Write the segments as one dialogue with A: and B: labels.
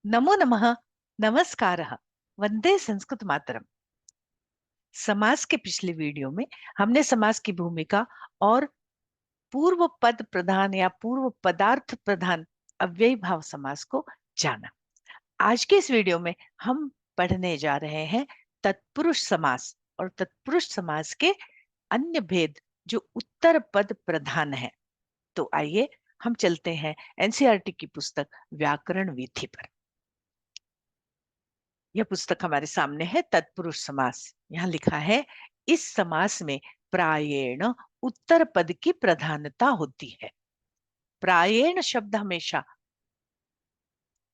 A: नमो नमः। नमस्कारः। वंदे संस्कृत मातरम। समास के पिछले वीडियो में हमने समास की भूमिका और पूर्व पद प्रधान या पूर्व पदार्थ प्रधान अव्ययी भाव समास को जाना। आज के इस वीडियो में हम पढ़ने जा रहे हैं तत्पुरुष समास और तत्पुरुष समास के अन्य भेद जो उत्तर पद प्रधान है। तो आइए हम चलते हैं एनसीईआरटी की पुस्तक व्याकरण विधि पर। यह पुस्तक हमारे सामने है तत्पुरुष समास। यहाँ लिखा है, इस समास में प्रायेण उत्तर पद की प्रधानता होती है। प्रायेण शब्द हमेशा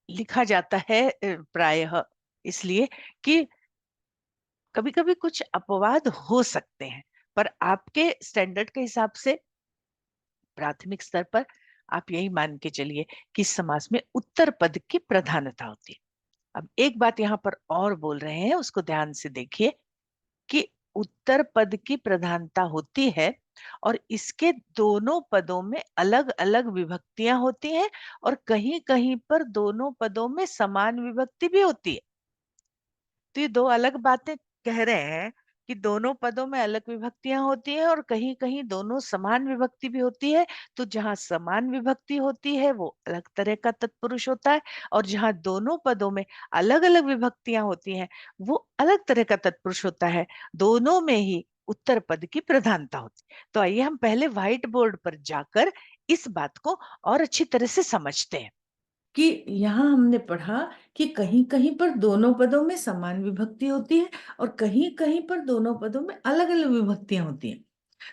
A: लिखा जाता है प्रायः, इसलिए कि कभी कभी कुछ अपवाद हो सकते हैं, पर आपके स्टैंडर्ड के हिसाब से प्राथमिक स्तर पर आप यही मान के चलिए कि इस समास में उत्तर पद की प्रधानता होती है। अब एक बात यहाँ पर और बोल रहे हैं, उसको ध्यान से देखिए कि उत्तर पद की प्रधानता होती है और इसके दोनों पदों में अलग अलग विभक्तियां होती हैं और कहीं कहीं पर दोनों पदों में समान विभक्ति भी होती है। तो ये दो अलग बातें कह रहे हैं कि दोनों पदों में अलग विभक्तियां होती हैं और कहीं कहीं दोनों समान विभक्ति भी होती है। तो जहां समान विभक्ति होती है वो अलग तरह का तत्पुरुष होता है, और जहां दोनों पदों में अलग अलग विभक्तियां होती हैं वो अलग तरह का तत्पुरुष होता है। दोनों में ही उत्तर पद की प्रधानता होती है। तो आइए हम पहले व्हाइट बोर्ड पर जाकर इस बात को और अच्छी तरह से समझते हैं
B: कि यहाँ हमने पढ़ा कि कहीं कहीं पर दोनों पदों में समान विभक्ति होती है और कहीं कहीं पर दोनों पदों में अलग अलग विभक्तियां होती हैं।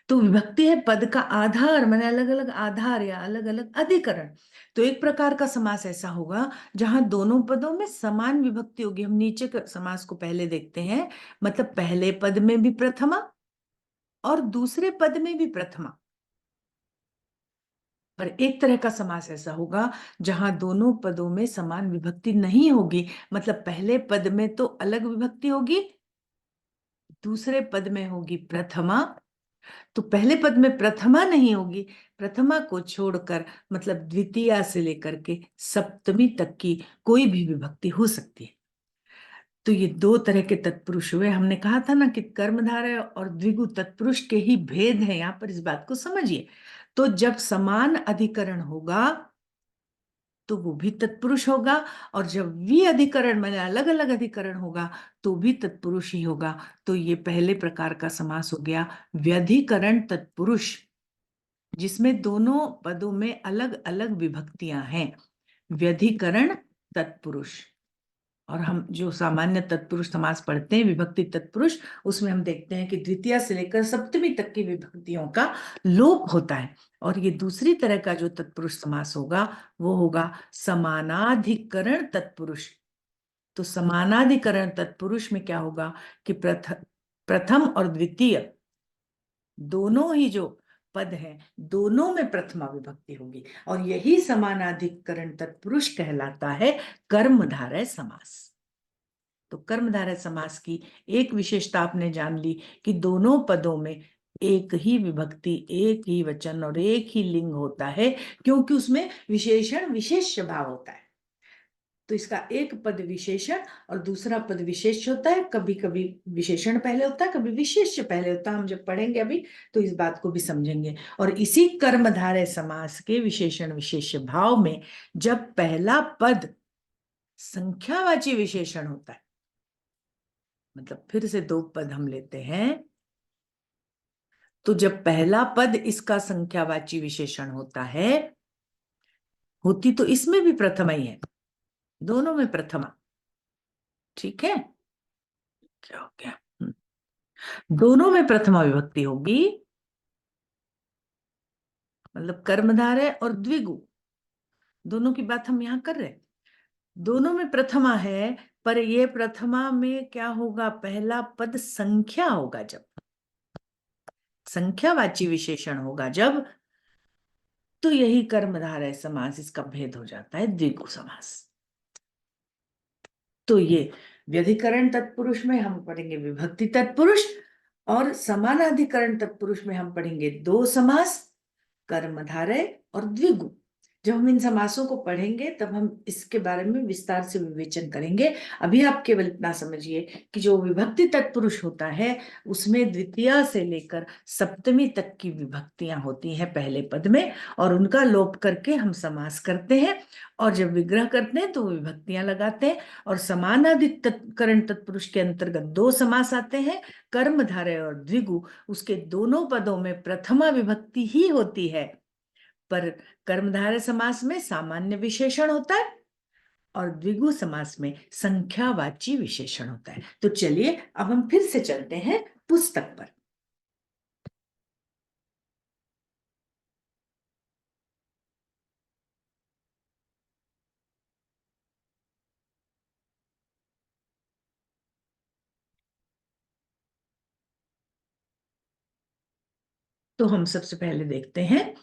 B: तो विभक्ति है पद का आधार, माने अलग अलग आधार या अलग अलग अधिकरण। तो एक प्रकार का समास ऐसा होगा जहां दोनों पदों में समान विभक्ति होगी। हम नीचे के समास को पहले देखते हैं। मतलब पहले पद में भी प्रथमा और दूसरे पद में भी प्रथमा। पर एक तरह का समास ऐसा होगा जहां दोनों पदों में समान विभक्ति नहीं होगी। मतलब पहले पद में तो अलग विभक्ति होगी, दूसरे पद में होगी प्रथमा। तो पहले पद में प्रथमा नहीं होगी, प्रथमा को छोड़कर मतलब द्वितीया से लेकर के सप्तमी तक की कोई भी विभक्ति हो सकती है। तो ये दो तरह के तत्पुरुष हुए। हमने कहा था ना कि कर्मधारय और द्विगु तत्पुरुष के ही भेद है। यहाँ पर इस बात को समझिए। तो जब समान अधिकरण होगा तो वो भी तत्पुरुष होगा, और जब वी अधिकरण माने अलग अलग अधिकरण होगा तो भी तत्पुरुष ही होगा। तो ये पहले प्रकार का समास हो गया व्यधिकरण तत्पुरुष, जिसमें दोनों पदों में अलग अलग विभक्तियां हैं। व्यधिकरण तत्पुरुष। और हम जो सामान्य तत्पुरुष समास पढ़ते हैं विभक्ति तत्पुरुष, उसमें हम देखते हैं कि द्वितीय से लेकर सप्तमी तक की विभक्तियों का लोप होता है। और ये दूसरी तरह का जो तत्पुरुष समास होगा वो होगा समानाधिकरण तत्पुरुष। तो समानाधिकरण तत्पुरुष में क्या होगा कि प्रथम और द्वितीय दोनों ही जो पद हैं दोनों में प्रथमा विभक्ति होगी, और यही समानाधिकरण तत्पुरुष कहलाता है कर्मधारय समास। तो कर्मधारय समास की एक विशेषता आपने जान ली कि दोनों पदों में एक ही विभक्ति, एक ही वचन और एक ही लिंग होता है, क्योंकि उसमें विशेषण विशेष्य भाव होता है। तो इसका एक पद विशेषण और दूसरा पद विशेष्य होता है। कभी कभी विशेषण पहले होता है, कभी विशेष्य पहले होता है। हम जब पढ़ेंगे अभी तो इस बात को भी समझेंगे। और इसी कर्मधारय समास के विशेषण विशेष्य भाव में जब पहला पद संख्यावाची विशेषण होता है, मतलब फिर से दो पद हम लेते हैं, तो जब पहला पद इसका संख्यावाची विशेषण होता है, होती तो इसमें भी प्रथमा ही है, दोनों में प्रथमा। ठीक है, क्या हो गया? दोनों में प्रथमा विभक्ति होगी। मतलब कर्मधारय और द्विगु दोनों की बात हम यहां कर रहे हैं। दोनों में प्रथमा है, पर ये प्रथमा में क्या होगा? पहला पद संख्या होगा, जब संख्यावाची विशेषण होगा जब, तो यही कर्मधारय समास, इसका भेद हो जाता है द्विगु समास। तो ये व्यधिकरण तत्पुरुष में हम पढ़ेंगे विभक्ति तत्पुरुष, और समानाधिकरण तत्पुरुष में हम पढ़ेंगे दो समास, कर्मधारय और द्विगु। जब हम इन समासों को पढ़ेंगे तब हम इसके बारे में विस्तार से विवेचन करेंगे। अभी आप केवल इतना समझिए कि जो विभक्ति तत्पुरुष होता है उसमें द्वितीया से लेकर सप्तमी तक की विभक्तियां होती हैं पहले पद में, और उनका लोप करके हम समास करते हैं, और जब विग्रह करते हैं तो विभक्तियां लगाते हैं। और समानाधिक करण तत्पुरुष के अंतर्गत दो समास आते हैं, कर्मधारय और द्विगु। उसके दोनों पदों में प्रथमा विभक्ति ही होती है, पर कर्मधारय समास में सामान्य विशेषण होता है और द्विगु समास में संख्यावाची विशेषण होता है। तो चलिए अब हम फिर से चलते हैं पुस्तक पर। तो हम सबसे पहले देखते हैं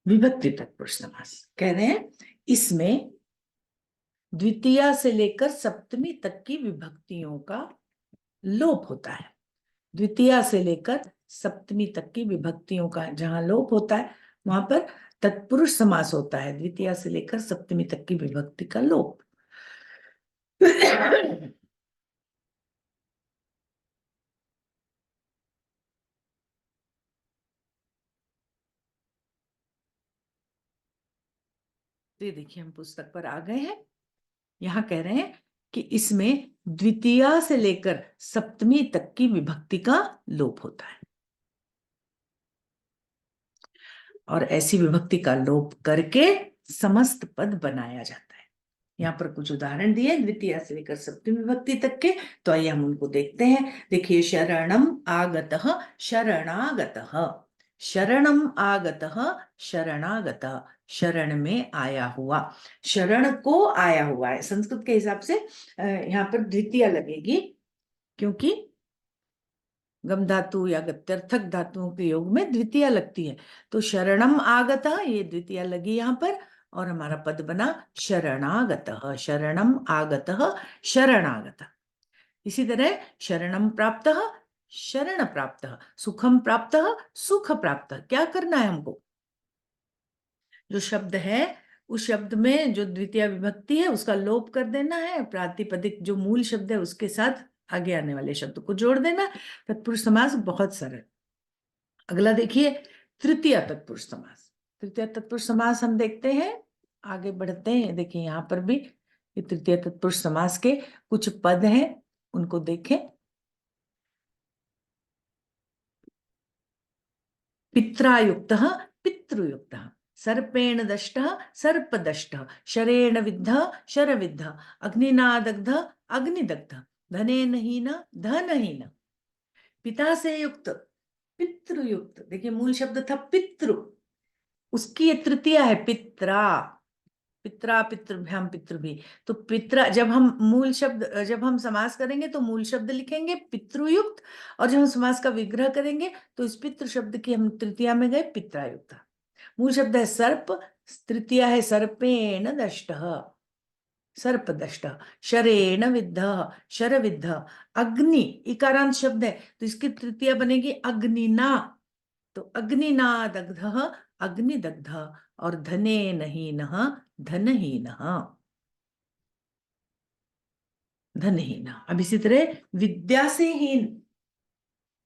B: विभक्ति तत्पुरुष समास। कह रहे हैं इसमें द्वितीया से लेकर सप्तमी तक की विभक्तियों का लोप होता है। द्वितीया से लेकर सप्तमी तक की विभक्तियों का जहां लोप होता है वहां पर तत्पुरुष समास होता है। द्वितीया से लेकर सप्तमी तक की विभक्ति का लोप। तो देखिए हम पुस्तक पर आ गए हैं। यहां कह रहे हैं कि इसमें द्वितीया से लेकर सप्तमी तक की विभक्ति का लोप होता है, और ऐसी विभक्ति का लोप करके समस्त पद बनाया जाता है। यहाँ पर कुछ उदाहरण दिए द्वितीया से लेकर सप्तमी विभक्ति तक के, तो आइए हम उनको देखते हैं। देखिए शरणम आगतः शरणागतः, शरणम आगतः शरणागतः, शरण में आया हुआ। शरण को आया हुआ है, संस्कृत के हिसाब से यहाँ पर द्वितीया लगेगी, क्योंकि गम धातु या गत्यर्थक धातुओं के योग में द्वितीया लगती है। तो शरणम आगतः ये द्वितीया लगी यहाँ पर, और हमारा पद बना शरणागतः, शरणम आगतः शरणागतः। इसी तरह शरणम प्राप्तः शरण प्राप्तः, सुखम प्राप्तः सुख प्राप्तः। क्या करना है हमको, जो शब्द है उस शब्द में जो द्वितीय विभक्ति है उसका लोप कर देना है, प्रातिपदिक जो मूल शब्द है उसके साथ आगे आने वाले शब्द को जोड़ देना। तत्पुरुष समास बहुत सरल। अगला देखिए तृतीय तत्पुरुष समास। तृतीय तत्पुरुष समास हम देखते हैं, आगे बढ़ते हैं। देखिए यहाँ पर भी तृतीय तत्पुरुष समास के कुछ पद हैं, उनको देखें। पित्रायुक्तः पितृयुक्तः, सर्पेण दष्टः सर्पदष्टः, शरेण विद्धः शरविद्धः, अग्निना दग्धः अग्निदग्धः, धनेन हीनः धनहीनः। पिता से युक्त पितृयुक्त, देखिए मूल शब्द था पितृ, उसकी ये तृतीया है पित्रा। पित्रा पितृभ्याम पितृभि, तो पित्रा जब हम मूल शब्द जब हम समास करेंगे तो मूल शब्द लिखेंगे पितृयुक्त, और जब हम समास का विग्रह करेंगे तो इस पितृ शब्द की हम तृतीया में गए पित्रायुक्त। मूल शब्द है सर्प, तृतीया है सर्पेण दष्टः सर्पदष्टः, शरेण विद्धः शरविद्धः, अग्नि इकारांत शब्द है तो इसकी तृतीया बनेगी अग्निना, तो अग्निना दग्धः अग्निदग्धः, और धनेन हीनः धनहीनः धनहीनः। अब इसी तरह विद्या से हीन,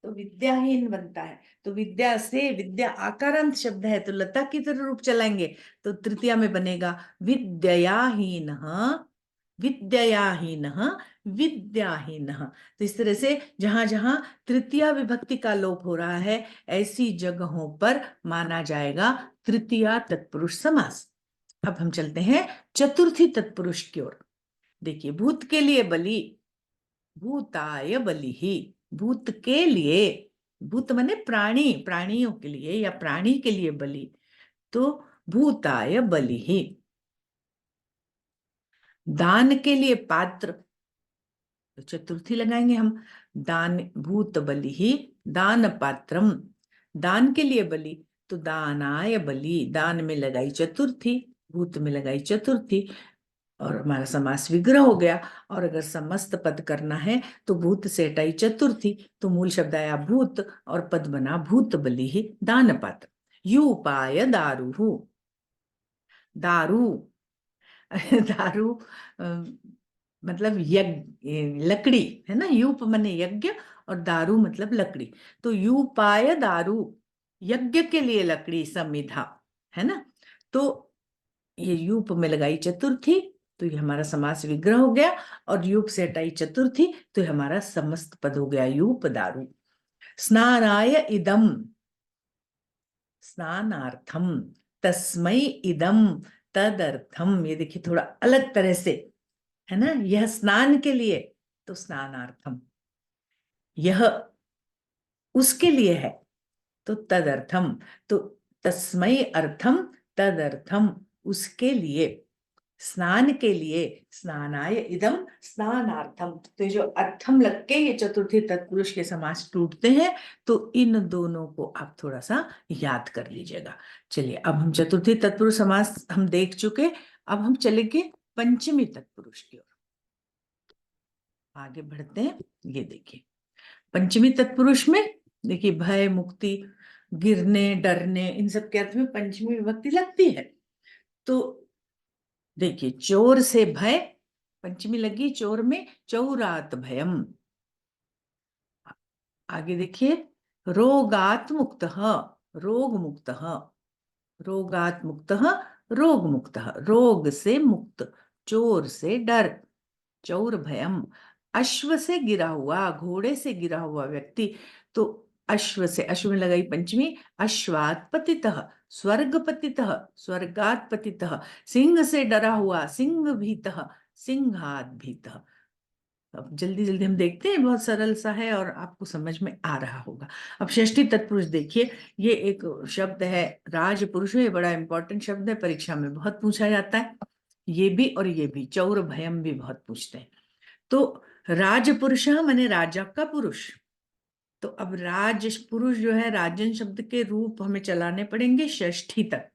B: तो विद्याहीन बनता है, तो विद्या से विद्या आकारांत शब्द है तो लता की तरह रूप चलाएंगे, तो तृतीया में बनेगा विद्याहीनः विद्याहीनः विद्याहीनः। तो इस तरह से जहां जहां तृतीया विभक्ति का लोप हो रहा है ऐसी जगहों पर माना जाएगा तृतीया तत्पुरुष समास। अब हम चलते हैं चतुर्थी तत्पुरुष की ओर। देखिए भूत के लिए बलि, भूताय बलि ही, भूत के लिए, भूत माने प्राणी, प्राणियों के लिए या प्राणी के लिए बलि, तो भूताय बलि ही। दान के लिए पात्र, तो चतुर्थी लगाएंगे हम, दान भूत बलि ही दान पात्रम, दान के लिए बलि, तो दानाय बलि, दान में लगाई चतुर्थी, भूत में लगाई चतुर्थी, और हमारा समास विग्रह हो गया। और अगर समस्त पद करना है तो भूत से हटाई चतुर्थी, तो मूल शब्द आया भूत और पद बना भूत बलि ही दान पात्र। यूपाय दारुः, दारू दारू मतलब यज्ञ, लकड़ी है ना, यूप माने यज्ञ और दारू मतलब लकड़ी। तो यूपाय दारू, यज्ञ के लिए लकड़ी समिधा, है ना। तो ये यूप में लगाई चतुर्थी, तो ये हमारा समास विग्रह हो गया, और यूप से हटाई चतुर्थी, तो ये हमारा समस्त पद हो गया यूप दारू। स्नानाय इदम, स्नानार्थम, तस्मै इदम, तदर्थम, ये देखिए थोड़ा अलग तरह से, है ना। यह स्नान के लिए, तो स्नानार्थम, यह उसके लिए है, तो तदर्थम, तो तस्मै अर्थम, तदर्थम, उसके लिए, स्नान के लिए, स्नानाय इदम, स्नानार्थम। तो जो अर्थम लग के ये चतुर्थी तत्पुरुष के समास टूटते हैं, तो इन दोनों को आप थोड़ा सा याद कर लीजिएगा। चलिए, अब हम चतुर्थी तत्पुरुष समास हम देख चुके, अब हम चलेंगे पंचमी तत्पुरुष की ओर, आगे बढ़ते हैं। ये देखिए पंचमी तत्पुरुष में, देखिए भय, मुक्ति, गिरने, डरने, इन सब के अर्थ में पंचमी विभक्ति लगती है। तो देखिए चोर से भय, पंचमी लगी चोर में, चौरात भयम। आगे देखिए रोगात मुक्त, रोग मुक्त, रोगात मुक्त, रोग मुक्त, रोग से मुक्त, चोर से डर, चौर भयम। अश्व से गिरा हुआ, घोड़े से गिरा हुआ व्यक्ति, तो अश्व से, अश्व में लगाई पंचमी, अश्वात पतितः, स्वर्ग पतितः, स्वर्गात पतितः। सिंह से डरा हुआ, सिंह भीतः, सिंहात भीतः। अब जल्दी जल्दी हम देखते हैं, बहुत सरल सा है और आपको समझ में आ रहा होगा। अब षष्ठी तत्पुरुष देखिए, ये एक शब्द है राजपुरुष, ये बड़ा इंपॉर्टेंट शब्द है, परीक्षा में बहुत पूछा जाता है। ये भी और ये भी, चौर भयम भी बहुत पूछते हैं। तो राजपुरुष माने राजा का पुरुष, तो अब राज पुरुष जो है, राजन शब्द के रूप हमें चलाने पड़ेंगे षष्ठी तक।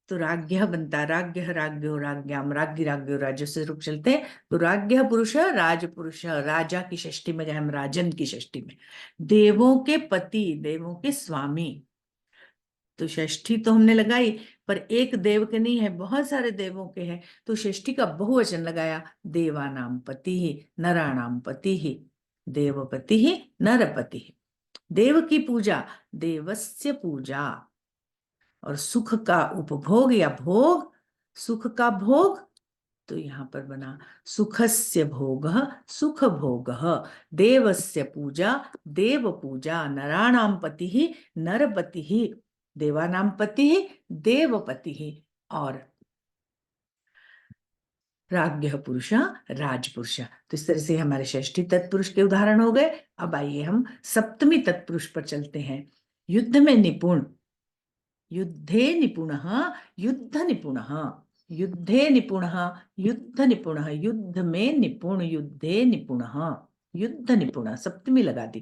B: तो राज्ञ बनता है, राज्ञ, राज्ञो, राज्ञाम, राज्ञी, राज्ञो, राज्य से रूप चलते हैं। तो राज्ञ पुरुष, राज पुरुष, राजा की षष्ठी में गए हम, राजन की षष्ठी में। देवों के पति, देवों के स्वामी, तो षष्ठी तो हमने लगाई, पर एक देव के नहीं है, बहुत सारे देवों के हैं, तो षष्ठी का बहुवचन लगाया, देवानाम पति ही, नराणाम पति ही, देवपति ही, नरपति ही। देव की पूजा, देवस्य पूजा, और सुख का उपभोग या भोग, सुख का भोग, तो यहां पर बना सुखस्य भोग, सुख भोग। देवस्य पूजा, देव पूजा, नराणाम पति ही, नरपति ही, देवानाम पति ही, देवपति ही, और राज्ञ पुरुष, राजपुरुष। तो इस तरह से हमारे षष्ठी तत्पुरुष के उदाहरण हो गए। अब आइए हम सप्तमी तत्पुरुष पर चलते हैं। युद्ध में निपुण, युद्धे निपुणः, युद्ध निपुणः, युद्धे निपुणः, युद्ध निपुणः, युद्ध में निपुण, युद्धे निपुणः, युद्ध निपुण, सप्तमी लगा दी।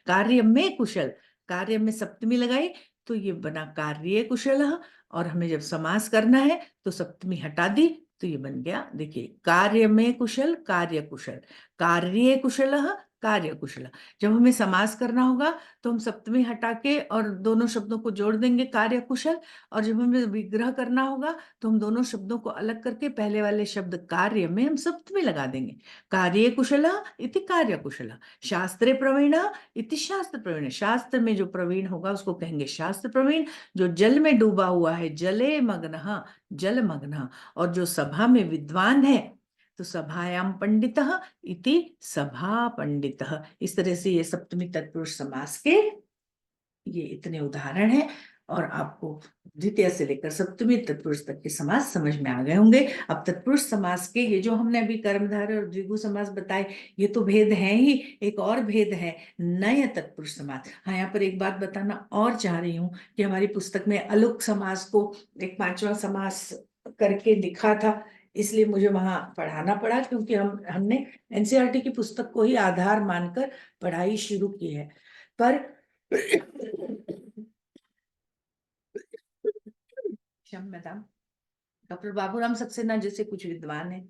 B: कार्य में कुशल, कार्य में सप्तमी लगाई, तो ये बना कार्य कुशल, और हमें जब समास करना है तो सप्तमी हटा दी, तो ये बन गया, देखिए कार्य में कुशल, कार्य कुशल, कार्य कुशल, कार्य कुशल। जब हमें समास करना होगा तो हम सप्तमी हटा के और दोनों शब्दों को जोड़ देंगे, कार्य कुशल। और जब हमें विग्रह करना होगा तो हम दोनों शब्दों को अलग करके पहले वाले शब्द कार्य में हम सप्तमी लगा देंगे। कार्य कुशल इति कार्य कुशल, शास्त्रे प्रवीण इति शास्त्र प्रवीण, शास्त्र में जो प्रवीण होगा उसको कहेंगे शास्त्र प्रवीण। जो जल में डूबा हुआ है, जले मग्न, जल मग्न। और जो सभा में विद्वान है, तो सभायाम पंडितः इति सभा पंडितः। इस तरह से ये सप्तमी तत्पुरुष समास के ये इतने उदाहरण हैं, और आपको द्वितीय से लेकर सप्तमी तत्पुरुष तक के समास समझ में आ गए होंगे। अब तत्पुरुष समास के ये जो हमने अभी कर्मधारय और द्विगु समास बताए, ये तो भेद है ही। एक और भेद है नय तत्पुरुष समास। हाँ, यहाँ पर एक बात बताना और चाह रही हूँ कि हमारी पुस्तक में अलुक समास को एक पांचवा समास करके लिखा था, इसलिए मुझे वहां पढ़ाना पड़ा, क्योंकि हमने एनसीईआरटी की पुस्तक को ही आधार मानकर पढ़ाई शुरू की है। पर मैडम, डॉक्टर बाबूराम सक्सेना जैसे कुछ विद्वान हैं,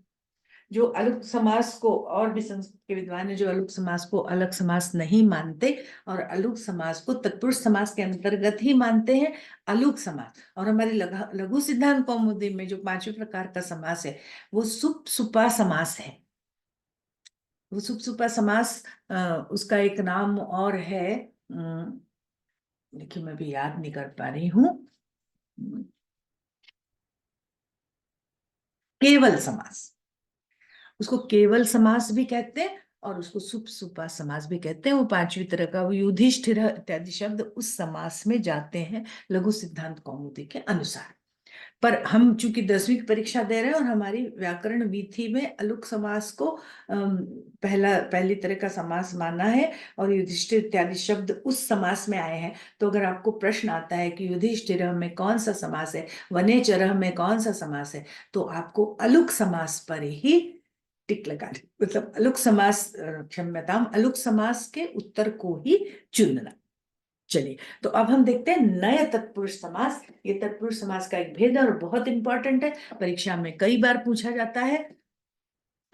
B: जो अलग समास को, और भी संस्कृत के विद्वान है जो अलग समास को अलग समास नहीं मानते और अलग समास को तत्पुरुष समास के अंतर्गत ही मानते हैं, अलग समास। और हमारे लघु सिद्धांत कौमुदी में जो 5वें प्रकार का समास है वो सुप सुपा समास है। वो सुप सुपा समास, उसका एक नाम और है, देखिए मैं भी याद नहीं कर पा रही हूँ, केवल समास। उसको केवल समास भी कहते हैं और उसको सुप सुपा समास भी कहते हैं। वो 5वीं तरह का, वो युधिष्ठिर इत्यादि शब्द उस समास में जाते हैं लघु सिद्धांत कौमुदी के अनुसार। पर हम चूंकि 10वीं की परीक्षा दे रहे हैं और हमारी व्याकरण विधि में अलुक समास को पहली तरह का समास माना है और युधिष्ठिर इत्यादि शब्द उस समास में आए हैं। तो अगर आपको प्रश्न आता है कि युधिष्ठिर में कौन सा समास है, वनेचर में कौन सा समास है, तो आपको अलुक समास पर ही टिक लगा, मतलब अलुक समास, क्षम्यताम, अलुक समास के उत्तर को ही चुनना। चलिए, तो अब हम देखते हैं नए तत्पुरुष समास। ये तत्पुरुष समास का एक भेद है और बहुत इंपॉर्टेंट है, परीक्षा में कई बार पूछा जाता है।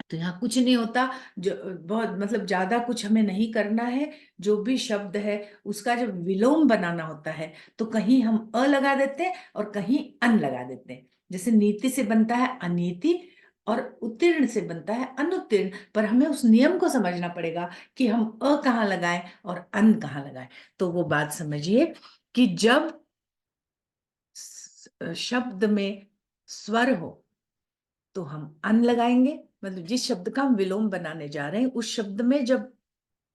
B: तो यहाँ कुछ नहीं होता, जो बहुत मतलब ज्यादा कुछ हमें नहीं करना है। जो भी शब्द है उसका जब विलोम बनाना होता है तो कहीं हम अ लगा देते हैं और कहीं अन लगा देते हैं। जैसे नीति से बनता है अनीति और उत्तीर्ण से बनता है अनुत्तीर्ण, पर हमें उस नियम को समझना पड़ेगा कि हम अ कहाँ लगाएं और अन कहाँ लगाएं। तो वो बात समझिए कि जब शब्द में स्वर हो तो हम अन लगाएंगे, मतलब जिस शब्द का हम विलोम बनाने जा रहे हैं उस शब्द में जब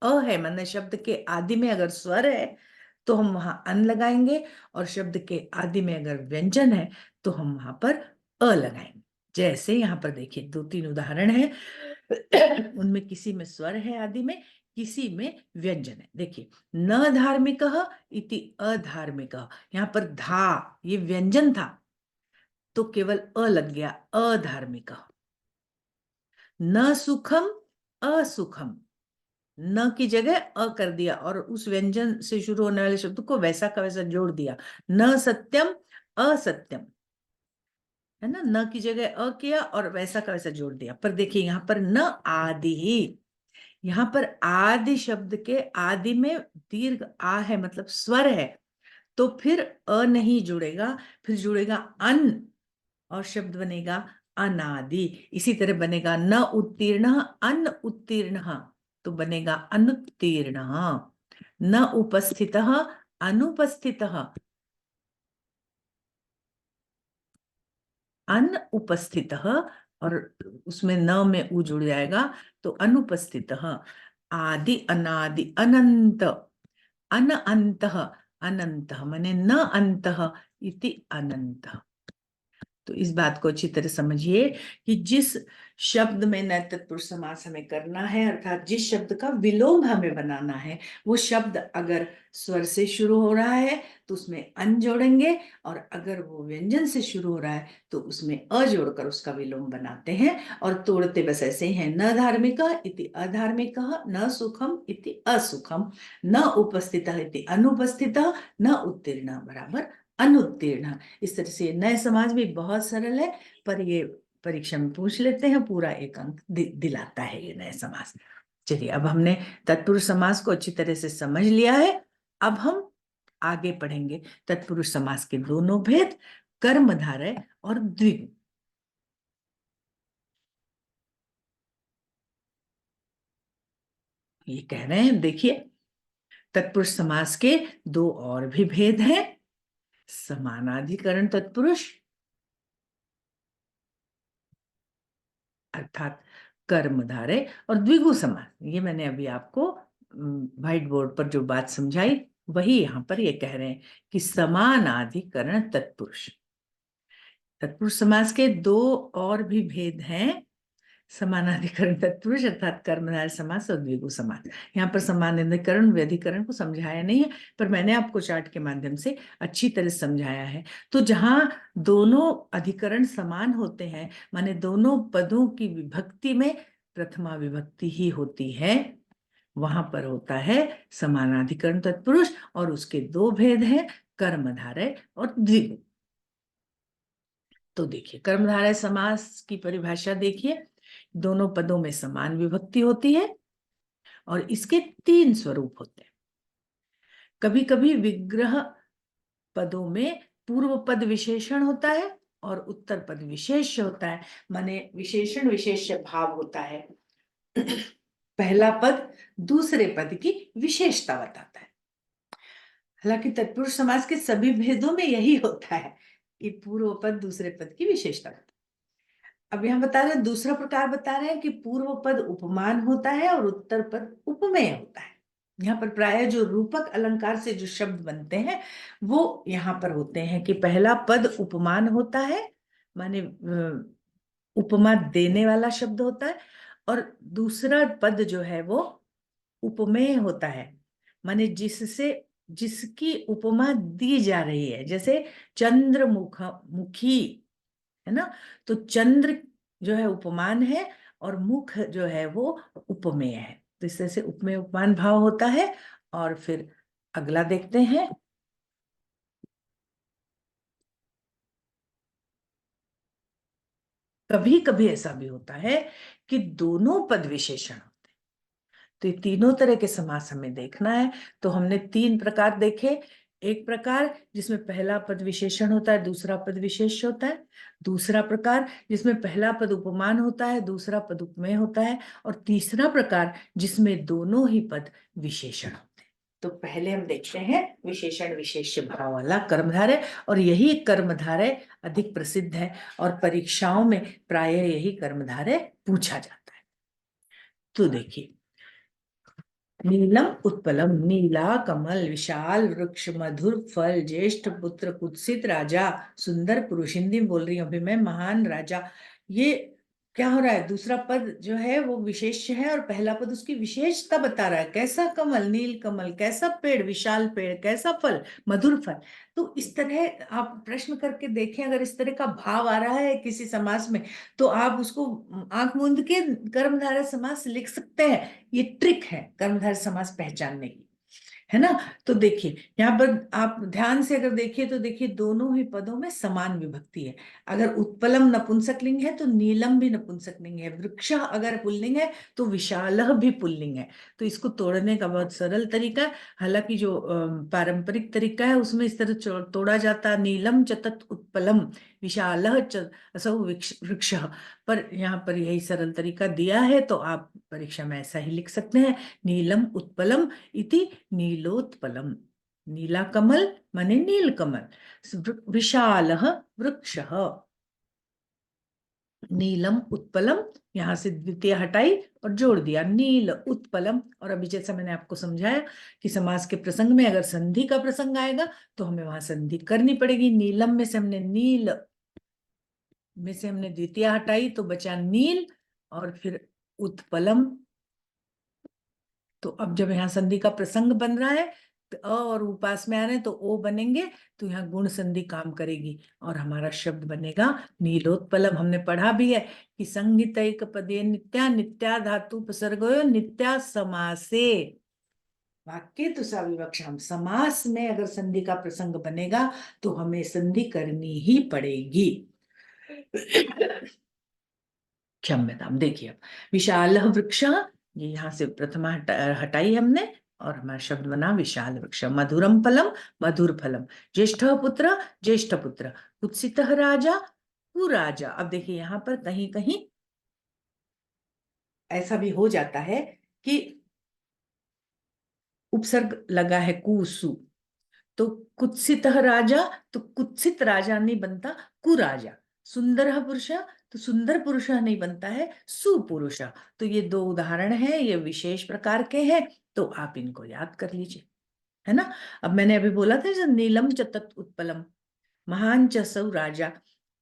B: अ है, मतलब शब्द के आदि में अगर स्वर है तो हम वहां अन लगाएंगे, और शब्द के आदि में अगर व्यंजन है तो हम वहां पर अ लगाएंगे। जैसे यहाँ पर देखिए 2-3 उदाहरण है उनमें किसी में स्वर है आदि में, किसी में व्यंजन है। देखिए, न धार्मिक इति अधार्मिक, यहाँ पर धा ये व्यंजन था तो केवल अ लग गया, अधार्मिक। न सुखम असुखम, न की जगह अ कर दिया और उस व्यंजन से शुरू होने वाले शब्द को वैसा का वैसा जोड़ दिया। न सत्यम असत्यम, है ना, न की जगह अ किया और वैसा का वैसा जोड़ दिया। पर देखिए यहाँ पर न आदि ही, यहाँ पर आदि शब्द के आदि में दीर्घ आ है, मतलब स्वर है, तो फिर अ नहीं जुड़ेगा, फिर जुड़ेगा अन और शब्द बनेगा अनादि। इसी तरह बनेगा न उत्तीर्ण अन उत्तीर्ण, तो बनेगा अनुत्तीर्ण। न उपस्थित अनुपस्थित, अनुपस्थित, और उसमें न में उ जुड़ जाएगा तो अनुपस्थित। आदि अनादि अनंत, अन अंत अनंत, माने न अंत इति अनंत। तो इस बात को अच्छी तरह समझिए कि जिस शब्द में नए तत्पुरुष समास हमें करना है, अर्थात जिस शब्द का विलोम हमें बनाना है, वो शब्द अगर स्वर से शुरू हो रहा है तो उसमें अन जोड़ेंगे, और अगर वो व्यंजन से शुरू हो रहा है तो उसमें अ जोड़कर उसका विलोम बनाते हैं। और तोड़ते बस ऐसे ही हैं, न धार्मिक इति अधार्मिक, न सुखम इति असुखम, न उपस्थित इति अनुपस्थित, न उत्तीर्ण बराबर अनुत्तीर्ण। इस तरह से नए समाज भी बहुत सरल है, पर ये परीक्षा में पूछ लेते हैं, पूरा एक अंक दिलाता है ये नए समास। चलिए, अब हमने तत्पुरुष समास को अच्छी तरह से समझ लिया है। अब हम आगे पढ़ेंगे तत्पुरुष समास के दोनों भेद, कर्मधारय और द्विगु। ये कह रहे हैं, देखिए तत्पुरुष समास के दो और भी भेद हैं, समानाधिकरण तत्पुरुष अर्थात कर्मधारय और द्विगु समास। ये मैंने अभी आपको व्हाइट बोर्ड पर जो बात समझाई वही यहाँ पर ये कह रहे हैं कि समानाधिकरण तत्पुरुष। तत्पुरुष समास के दो और भी भेद हैं, समानाधिकरण तत्पुरुष अर्थात कर्मधारय समास और द्विगु समास। यहाँ पर समानाधिकरण व्यधिकरण को समझाया नहीं है, पर मैंने आपको चार्ट के माध्यम से अच्छी तरह समझाया है। तो जहां दोनों अधिकरण समान होते हैं, माने दोनों पदों की विभक्ति में प्रथमा विभक्ति ही होती है, वहां पर होता है समानाधिकरण तत्पुरुष, और उसके दो भेद हैं, कर्मधारय और द्विगु। तो देखिए, कर्मधारय समास की परिभाषा देखिए दोनों पदों में समान विभक्ति होती है और इसके 3 स्वरूप होते हैं। कभी कभी विग्रह पदों में पूर्व पद विशेषण होता है और उत्तर पद विशेष होता है, माने विशेषण विशेष्य भाव होता है। पहला पद दूसरे पद की विशेषता बताता है। हालांकि तत्पुरुष समास के सभी भेदों में यही होता है कि पूर्व पद दूसरे पद की विशेषता बताता है। अब यहाँ बता रहे हैं, दूसरा प्रकार बता रहे हैं कि पूर्व पद उपमान होता है और उत्तर पद उपमेय होता है। यहाँ पर प्राय जो रूपक अलंकार से जो शब्द बनते हैं वो यहाँ पर होते हैं कि पहला पद उपमान होता है, माने उपमा देने वाला शब्द होता है, और दूसरा पद जो है वो उपमेय होता है, माने जिसकी उपमा दी जा रही है। जैसे मुखी है ना, तो चंद्र जो है उपमान है और मुख जो है वो उपमेय है। तो इस तरह से उपमेय उपमान भाव होता है। और फिर अगला देखते हैं। कभी कभी ऐसा भी होता है कि दोनों पद विशेषण होते हैं। तो ये तीनों तरह के समास हमें देखना है। तो हमने 3 प्रकार देखे। एक प्रकार जिसमें पहला पद विशेषण होता है, दूसरा पद विशेष होता है। दूसरा प्रकार जिसमें पहला पद उपमान होता है, दूसरा पद उपमेय होता है। और तीसरा प्रकार जिसमें दोनों ही पद विशेषण होते हैं। तो पहले हम देखते हैं विशेषण विशेष्य भाव वाला कर्मधारय, और यही कर्मधारय अधिक प्रसिद्ध है और परीक्षाओं में प्रायः यही कर्मधारय पूछा जाता है। तो देखिए, नीलम उत्पलम, नीला कमल, विशाल वृक्ष, मधुर फल, ज्येष्ठ पुत्र, कुत्सित राजा, सुंदर पुरुष। हिंदी में बोल रही हूं अभी मैं। महान राजा। ये क्या हो रहा है, दूसरा पद जो है वो विशेष है और पहला पद उसकी विशेषता बता रहा है। कैसा कमल, नील कमल, कैसा पेड़, विशाल पेड़, कैसा फल, मधुर फल। तो इस तरह आप प्रश्न करके देखें, अगर इस तरह का भाव आ रहा है किसी समास में तो आप उसको आंख मूंद के कर्मधारय समास लिख सकते हैं। ये ट्रिक है कर्मधारय समास पहचानने की, है ना। तो देखिए यहाँ पर आप ध्यान से अगर देखिए तो देखिए दोनों ही पदों में समान विभक्ति है। अगर उत्पलम नपुंसकलिंग है तो नीलम भी नपुंसकलिंग है। वृक्ष अगर पुल्लिंग है तो विशालह भी पुल्लिंग है। तो इसको तोड़ने का बहुत सरल तरीका है। हालांकि जो पारंपरिक तरीका है उसमें इस तरह तोड़ा जाता, नीलम चतत उत्पलम विशालह असौ वृक्ष। पर यहाँ पर यही सरल तरीका दिया है तो आप परीक्षा में ऐसा ही लिख सकते हैं, नीलम उत्पलम इति नीलोत्पलम। नीला कमल माने नील कमल, विशालः वृक्षः। नीलम उत्पलम, यहां से द्वितीय हटाई और जोड़ दिया नील उत्पलम। और अभी जैसा मैंने आपको समझाया कि समास के प्रसंग में अगर संधि का प्रसंग आएगा तो हमें वहां संधि करनी पड़ेगी। नीलम में से हमने नील में से हमने द्वितीय हटाई तो बचा नील, और फिर उत्पलम। तो अब जब यहाँ संधि का प्रसंग बन रहा है तो अ और उ पास में आ रहे हैं तो ओ बनेंगे, तो यहाँ गुण संधि काम करेगी और हमारा शब्द बनेगा नीलोत्पलम। हमने पढ़ा भी है कि संहितैक पदे नित्या, नित्या धातु उपसर्गयो नित्या समासे। वाक्य तो सविवक्षाम, समास में अगर संधि का प्रसंग बनेगा तो हमें संधि करनी ही पड़ेगी। क्षम्यताम। देखिए अब विशाल वृक्ष, ये यहाँ से प्रथमा हटाई हमने और हमारा शब्द बना विशाल वृक्ष। मधुरम फलम, मधुर फलम। ज्येष्ठ पुत्र, ज्येष्ठ पुत्र। कुत्सित राजा, कुराजा। अब देखिए यहाँ पर कहीं कहीं ऐसा भी हो जाता है कि उपसर्ग लगा है कुसु, तो कुत्सित राजा, तो कुत्सित राजा नहीं बनता कुराजा। सुंदर पुरुष, तो सुंदर पुरुष नहीं बनता है सुपुरुष। तो ये 2 उदाहरण हैं, ये विशेष प्रकार के हैं, तो आप इनको याद कर लीजिए, है ना। अब मैंने अभी बोला था जो नीलम चतत उत्पलम, महान चसौ राजा,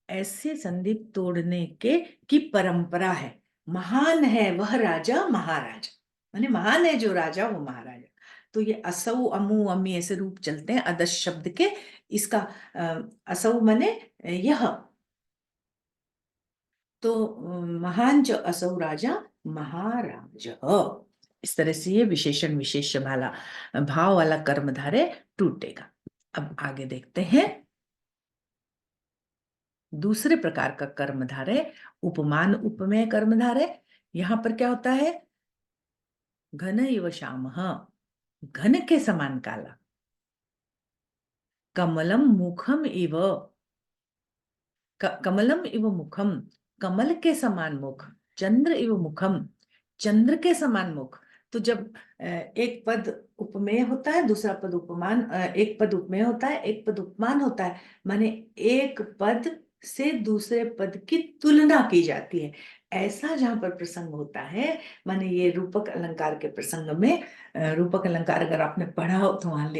B: ऐसे संधि तोड़ने के की परंपरा है। महान है वह राजा महाराजा, माने महान है जो राजा वो महाराजा। तो ये असौ अमु अमी ऐसे रूप चलते हैं अदश शब्द के। इसका असौ माने यह, तो महान च असौ राजा महाराज। इस तरह से ये विशेषण विशेष वाला भाव वाला कर्मधारय टूटेगा। अब आगे देखते हैं। दूसरे प्रकार का कर्मधारय उपमान उपमेय कर्मधारय। यहां पर क्या होता है, घन इव श्यामः, घन के समान काला, कमलम मुखम इव, कमलम इव मुखम, कमल के समान मुख, चंद्र इव मुखम, चंद्र के समान मुख। तो जब एक पद उपमेय होता है, दूसरा पद उपमान, एक पद उपमेय होता है, एक पद उपमान होता है, माने एक पद से दूसरे पद की तुलना की जाती है, ऐसा जहां पर प्रसंग होता है, माने ये रूपक अलंकार के प्रसंग में, रूपक अलंकार अगर आपने पढ़ा हो तो वहां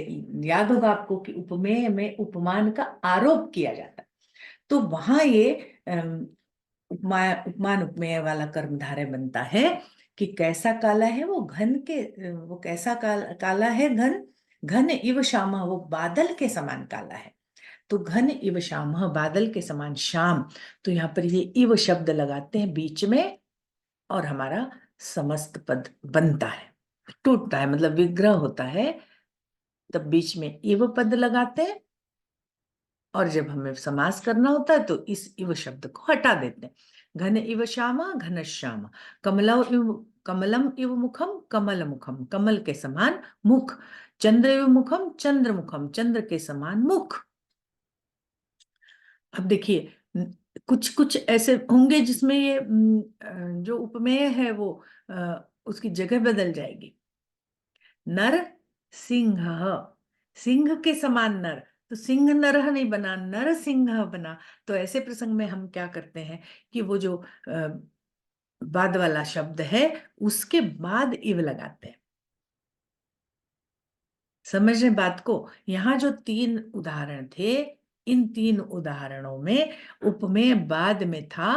B: याद होगा आपको कि उपमेय में उपमान का आरोप किया जाता है। तो वहां ये उपमान उपमेय वाला कर्मधारय बनता है कि कैसा काला है वो, घन के, वो कैसा काला है, घन, घन इव श्यामः, वो बादल के समान काला है। तो घन इव श्यामः, बादल के समान श्याम। तो यहाँ पर ये इव शब्द लगाते हैं बीच में और हमारा समस्त पद बनता है, टूटता है, मतलब विग्रह होता है, तब बीच में इव पद लगाते हैं, और जब हमें समास करना होता है तो इस इव शब्द को हटा देते हैं। घन इव श्यामा, घन श्याम, कमलम इव मुखम, कमल मुखम, कमल के समान मुख, चंद्र इव मुखम, चंद्र मुखम, चंद्र के समान मुख। अब देखिए, कुछ कुछ ऐसे होंगे जिसमें ये जो उपमेय है वो उसकी जगह बदल जाएगी। नर सिंह, सिंह के समान नर, तो सिंह नरह नहीं बना, नर सिंह बना। तो ऐसे प्रसंग में हम क्या करते हैं कि वो जो बाद वाला शब्द है उसके बाद इव लगाते हैं। समझ रहे बात को? यहाँ जो 3 उदाहरण थे, इन 3 उदाहरणों में उपमेय बाद में था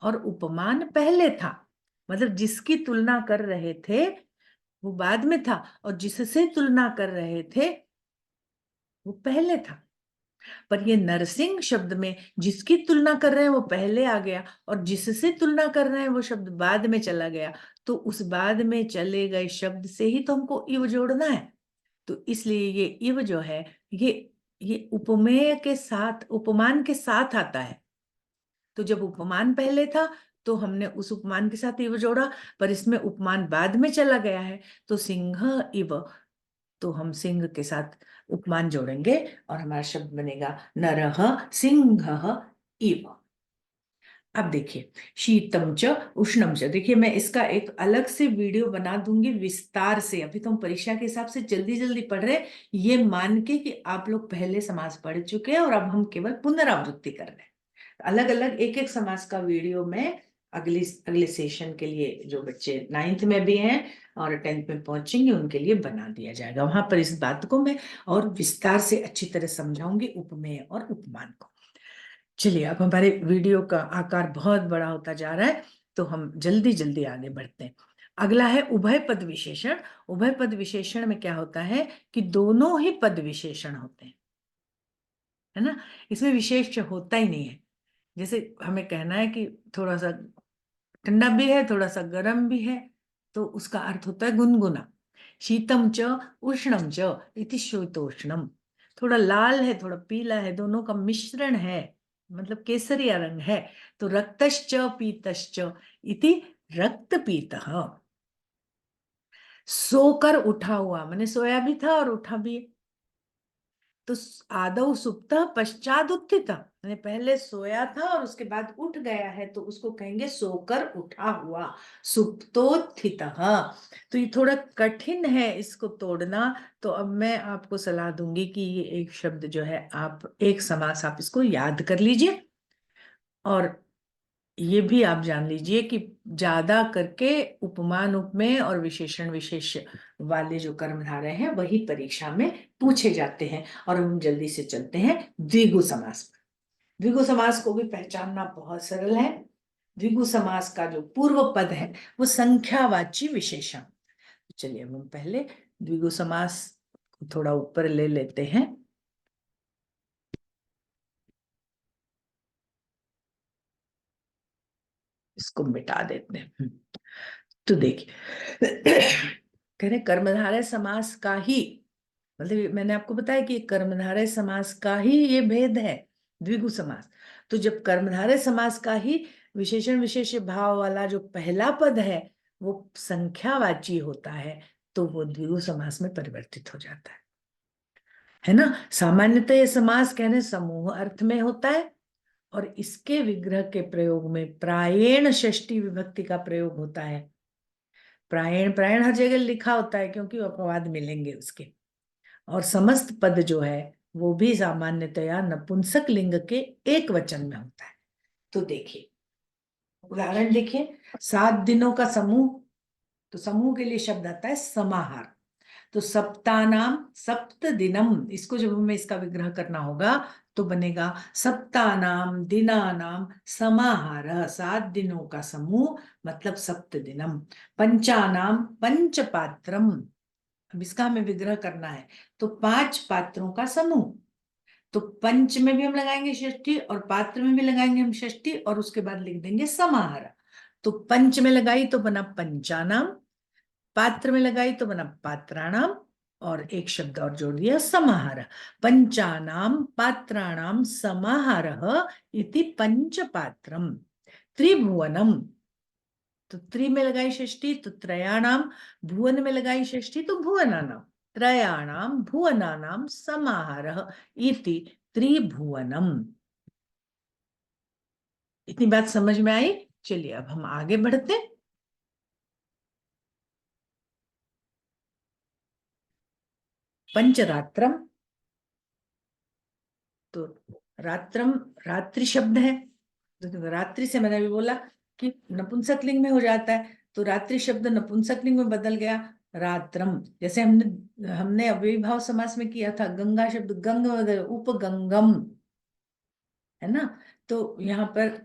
B: और उपमान पहले था, मतलब जिसकी तुलना कर रहे थे वो बाद में था और जिससे तुलना कर रहे थे वो पहले था। पर ये नरसिंह शब्द में जिसकी तुलना कर रहे हैं वो पहले आ गया और जिससे तुलना कर रहे हैं वो शब्द बाद में चला गया। तो उस बाद में चले गए शब्द से ही तो हमको इव जोड़ना है। तो इसलिए ये इव जो है ये उपमेय के साथ, उपमान के साथ आता है। तो जब उपमान पहले था तो हमने उस उपमान के साथ इव जोड़ा, पर इसमें उपमान बाद में चला गया है तो सिंह इव, तो हम सिंह के साथ उपमान जोड़ेंगे और हमारा शब्द बनेगा नरः सिंहः इव। अब देखिए, शीतम च उष्णम च, देखिए मैं इसका एक अलग से वीडियो बना दूंगी विस्तार से। अभी तो हम परीक्षा के हिसाब से जल्दी जल्दी पढ़ रहे हैं, ये मान के कि आप लोग पहले समास पढ़ चुके हैं और अब हम केवल पुनरावृत्ति कर रहे हैं। अलग अलग एक एक समास का वीडियो में अगले सेशन के लिए, जो बच्चे 9th में भी हैं और 10th में पहुंचेंगे उनके लिए बना दिया जाएगा। वहां पर इस बात को मैं और विस्तार से अच्छी तरह समझाऊंगी, उपमेय और उपमान को। चलिए, अब हमारे वीडियो का आकार बहुत बड़ा होता जा रहा है तो हम जल्दी जल्दी आगे बढ़ते हैं। अगला है उभय पद विशेषण। उभय पद विशेषण में क्या होता है कि दोनों ही पद विशेषण होते हैं, है ना, इसमें विशेष होता ही नहीं है। जैसे हमें कहना है कि थोड़ा सा ठंडा भी है, थोड़ा सा गर्म भी है, तो उसका अर्थ होता है गुनगुना। शीतम च उष्णम च इति शीतोष्णम, थोड़ा लाल है थोड़ा पीला है, दोनों का मिश्रण है, मतलब केसरिया रंग है, तो रक्तश्च पीतश्च इति रक्त पीतः। सोकर उठा हुआ माने सोया भी था और उठा भी, तो आदौ सुप्त पश्चात उत्थित, मैंने पहले सोया था और उसके बाद उठ गया है तो उसको कहेंगे सोकर उठा हुआ, सुप्तोत्थित। तो ये थोड़ा कठिन है इसको तोड़ना, तो अब मैं आपको सलाह दूंगी कि ये एक शब्द जो है आप एक समास आप इसको याद कर लीजिए, और ये भी आप जान लीजिए कि ज्यादा करके उपमान उपमेय और विशेषण विशेष वाले जो कर्मधारय हैं वही परीक्षा में पूछे जाते हैं। और हम जल्दी से चलते हैं द्विगु समास पर। द्विगु समास को भी पहचानना बहुत सरल है। द्विगु समास का जो पूर्व पद है वो संख्यावाची विशेषण। चलिए अब हम पहले द्विगु समास थोड़ा ऊपर ले लेते हैं। इसको मिटा देते हैं। तो देखिए, कह रहे कर्मधारय समास का ही, मतलब मैंने आपको बताया कि कर्मधारय समास का ही ये भेद है द्विगु समास। तो जब कर्मधारय समास का ही विशेषण विशेष्य भाव वाला जो पहला पद है वो संख्यावाची होता है तो वो द्विगु समास में परिवर्तित हो जाता है ना। सामान्यतः ये समास कहने समूह अर्थ में होता है और इसके विग्रह के प्रयोग में प्रायेण षष्ठी विभक्ति का प्रयोग होता है। प्रायेण प्रायेण हर जगह लिखा होता है क्योंकि अपवाद मिलेंगे उसके। और समस्त पद जो है वो भी सामान्यतया नपुंसक लिंग के एक वचन में होता है। तो देखिए उदाहरण देखिए, 7 दिनों का समूह, तो समूह के लिए शब्द आता है समाहार। तो सप्तानाम सप्त दिनम, इसको जब हमें इसका विग्रह करना होगा तो बनेगा सप्तानाम दिनानाम समाहार, 7 दिनों का समूह मतलब सप्त दिनम। पंचानाम पंचपात्रम, अब इसका हमें विग्रह करना है तो 5 पात्रों का समूह। तो पंच में भी हम लगाएंगे षष्ठी और पात्र में भी लगाएंगे हम षष्ठी और उसके बाद लिख देंगे समाहार। तो पंच में लगाई तो बना पंचानाम, पात्र में लगाई तो बना पात्राणाम और एक शब्द और जोड़ दिया समाहार। पंचानाम पात्राणाम समाहारः इति पंचपात्रम। त्रिभुवनम, तो त्रि में लगाई षष्ठी तो त्रयाणाम, भुवन में लगाई षष्ठी तो भुवनानाम, त्रयाणाम भुवनानाम समाहारः इति त्रिभुवनम। इतनी बात समझ में आई? चलिए अब हम आगे बढ़ते। पंचरात्रम, तो रात्रम रात्रि शब्द है, तो रात्रि से मैंने भी बोला कि नपुंसक लिंग में हो जाता है तो रात्रि शब्द नपुंसक लिंग में बदल गया रात्रम। जैसे हमने हमने अव्ययीभाव समास में किया था, गंगा शब्द गंग उपगंगम, है ना। तो यहाँ पर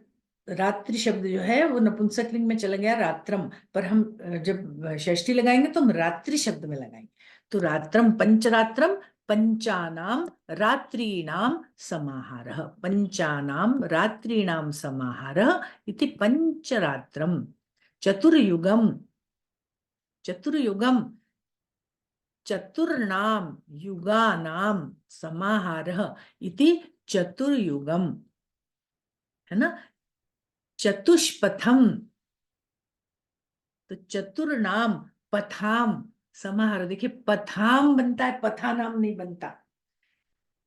B: रात्रि शब्द जो है वो नपुंसक लिंग में चला गया रात्रम, पर हम जब षष्ठी लगाएंगे तो हम रात्रि शब्द में लगाएंगे। तो रात्रम पंचरात्रम पंचानाम रात्रीणाम समाहारः, पंचानाम रात्रीणाम समाहारः इति पंचरात्रम। चतुर्युगम, चतुर्युगम चतुर्नाम युगानाम समाहारः इति चतुर्युगम, है ना। चतुष्पथम, तो चतुर्नाम पथाम समाहार, देखिए पथाम बनता है, पथा नाम नहीं बनता।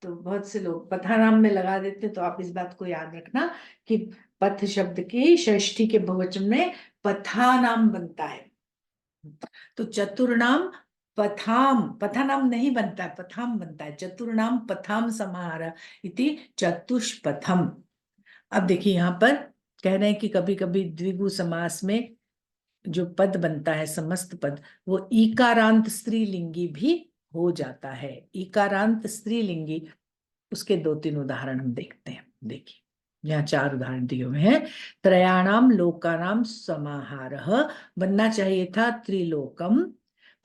B: तो बहुत से लोग पथा नाम में लगा देते, तो आप इस बात को याद रखना कि पथ शब्द की षष्ठी के बहुवचन में पथा नाम बनता है। तो चतुर्नाम पथाम, पथा नाम नहीं बनता है, पथाम बनता है। चतुर्नाम पथाम समाहार इति चतुष्पथम। अब देखिए यहाँ पर कह रहे हैं कि कभी कभी द्विगु समास में जो पद बनता है समस्त पद वो ईकारांत स्त्रीलिंगी भी हो जाता है। ईकारांत स्त्रीलिंगी, उसके 2-3 उदाहरण हम देखते हैं। देखिए यहाँ 4 उदाहरण दिए हुए हैं। त्रयाणाम लोकानाम समाहारः बनना चाहिए था त्रिलोकम,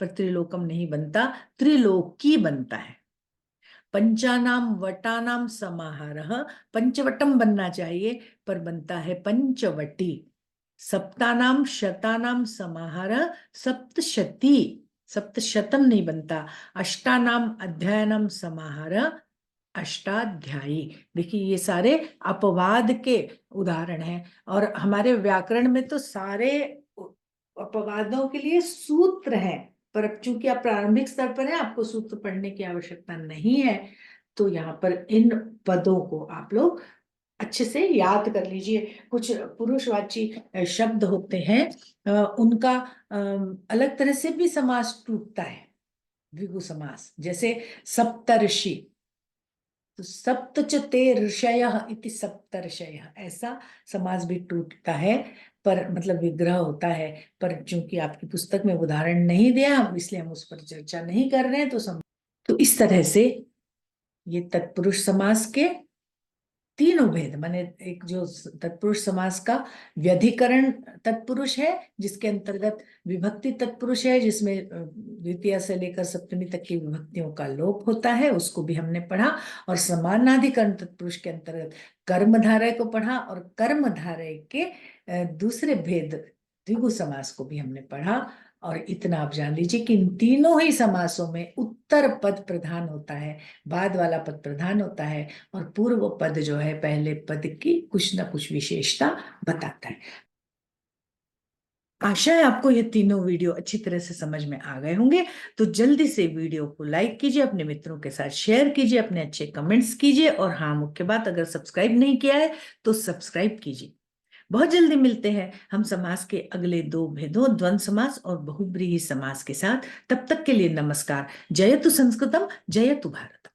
B: पर त्रिलोकम नहीं बनता, त्रिलोकी बनता है। पंचानाम वटानाम समाहारः, पंचवटम बनना चाहिए पर बनता है पंचवटी। सप्तानाम शतानाम समाहारः सप्तशती, सप्तशतम नहीं बनता। अष्टानाम अध्यायनाम समाहारः अष्टाध्यायी। देखिए ये सारे अपवाद के उदाहरण हैं और हमारे व्याकरण में तो सारे अपवादों के लिए सूत्र हैं, पर अब चूंकि आप प्रारंभिक स्तर पर हैं आपको सूत्र पढ़ने की आवश्यकता नहीं है, तो यहाँ पर इन पदों को आप लोग अच्छे से याद कर लीजिए। कुछ पुरुषवाची शब्द होते हैं उनका अलग तरह से भी समास टूटता है, द्विगु समास। जैसे सप्तर्षि, तो सप्त च ते ऋषयः इति सप्तर्षयः, ऐसा समास भी टूटता है, पर मतलब विग्रह होता है। पर चूंकि आपकी पुस्तक में उदाहरण नहीं दिया इसलिए हम उस पर चर्चा नहीं कर रहे हैं। तो इस तरह से ये तत्पुरुष समास के तीनों भेद, माने एक जो तत्पुरुष समास का व्यधिकरण तत्पुरुष है जिसके अंतर्गत विभक्ति तत्पुरुष है जिसमें द्वितीय से लेकर सप्तमी तक की विभक्तियों का लोप होता है, उसको भी हमने पढ़ा। और समानाधिकरण तत्पुरुष के अंतर्गत कर्मधारय को पढ़ा और कर्मधारय के दूसरे भेद द्विगु समास को भी हमने पढ़ा। और इतना आप जान लीजिए कि इन तीनों ही समासों में उत्तर पद प्रधान होता है, बाद वाला पद प्रधान होता है, और पूर्व पद जो है पहले पद की कुछ ना कुछ विशेषता बताता है। आशा है आपको ये तीनों वीडियो अच्छी तरह से समझ में आ गए होंगे। तो जल्दी से वीडियो को लाइक कीजिए, अपने मित्रों के साथ शेयर कीजिए, अपने अच्छे कमेंट्स कीजिए, और हाँ, मुख्य बात, अगर सब्सक्राइब नहीं किया है तो सब्सक्राइब कीजिए। बहुत जल्दी मिलते हैं हम समास के अगले 2 भेदों, द्वंद्व समास और बहुब्रीहि समास के साथ। तब तक के लिए नमस्कार। जयतु संस्कृतम, जयतु भारतम।